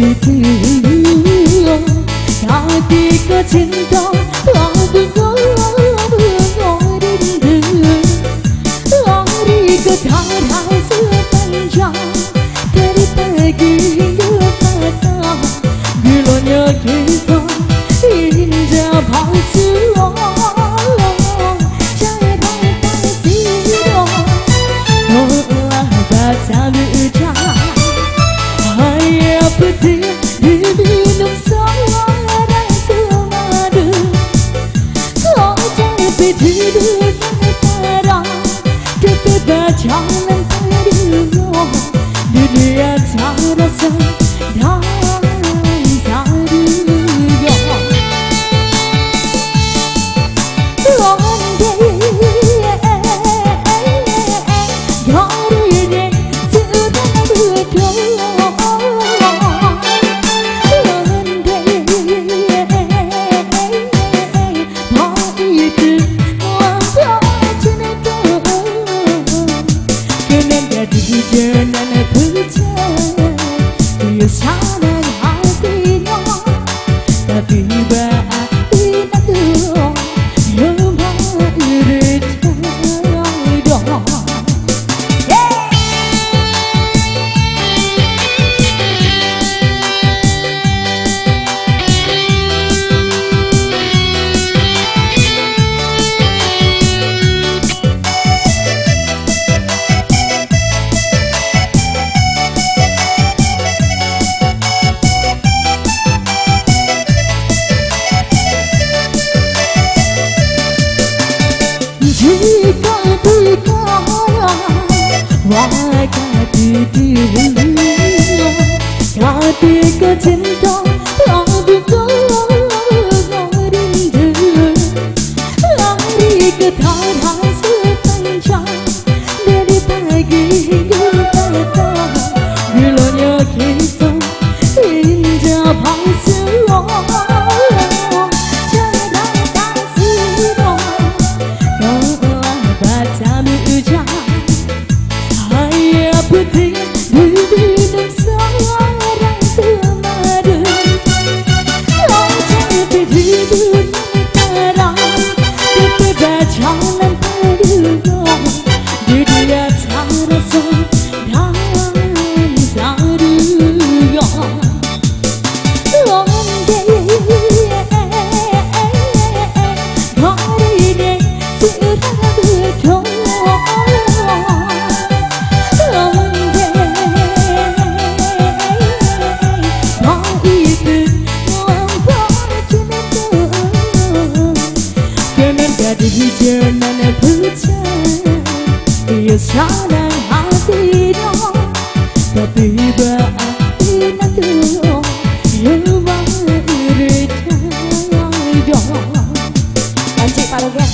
thương hati có cinta aku ngồi đến đường hari ketara sepanjang dari pagi hingga petang bilanya kita indah palsu cara palsu olah baca berucap hanya putih diminum seorang semadu kau sampai tidur parah tapi berjalan terus dunia tak rasa dan tak duga one day hari ini sudah jangan percaya dia sangat hatinya tapi batin itu yang berbeda jika dikala wajah dirimu ketika cinta aku rindu lari ketara sepanjang dari pagi hingga petang bilanya kita indah palsu putih diminum seorang semadu kau sampai tidur parah tapi berjalan terus dunia tak rasa dan tak duga one day hari ini sudah berdoa jangan percaya dia sangat hatinya tapi batin itu yang berbeda lanjut parogen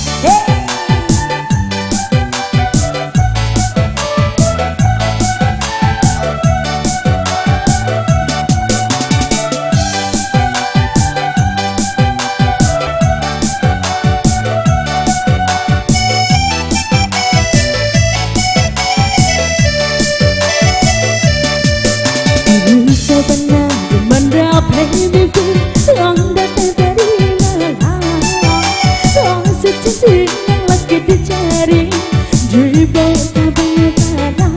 benar mendapat mimpi yang datang dari malam kau secantik yang lagi dicari di bawah badan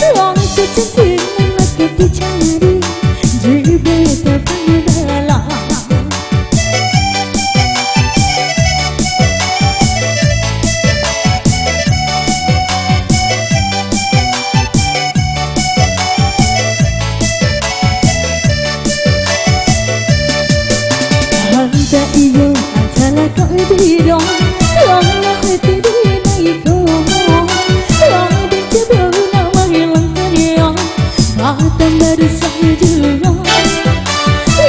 kau secantik yang lagi dicari di bawah badan iyo antara kau bidang lama hati ini kau yang dicoba nama hilangnya batang baru saja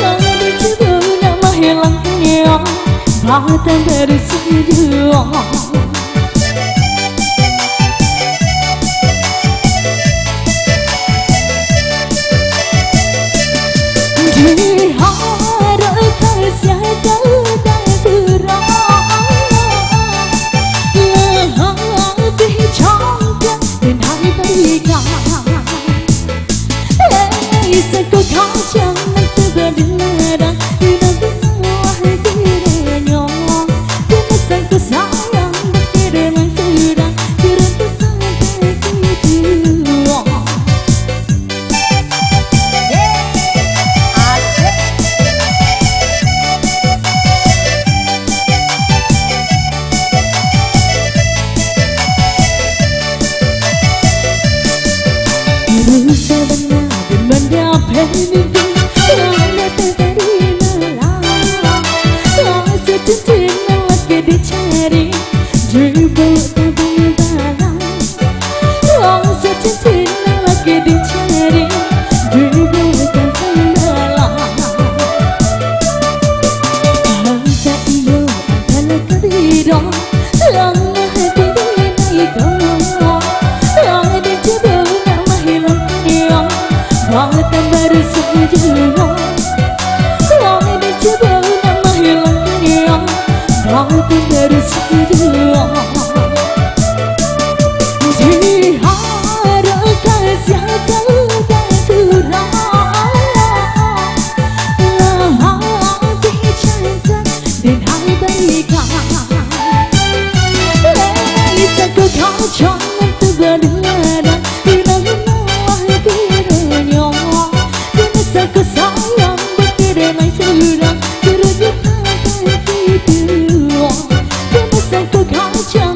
yang dicoba nama hilangnya batang baru saja ku kau jangan sebenarnya hidupmu hatinya Karena sang sayang berkira sudah Diruntuhkan begitu Berusaha benar dan mendapat mimpi yang datang dari malam Rasa cinta lagi dicari di bawah tabung balang Rasa cinta lagi dicari di bawah tabung balang Hanya iyo adalah kerido yang hati ini kau yang dicoba Wangitan baru saja Wangi dan coba nama hilangnya Wangitan baru saja Diharapkan siapa tak kurang Hati cantik dan hati baikan Bisa ku kau jangan terbenar Aku sayang berkira sudah Diruntuhkan begitu Karena sang ku kacau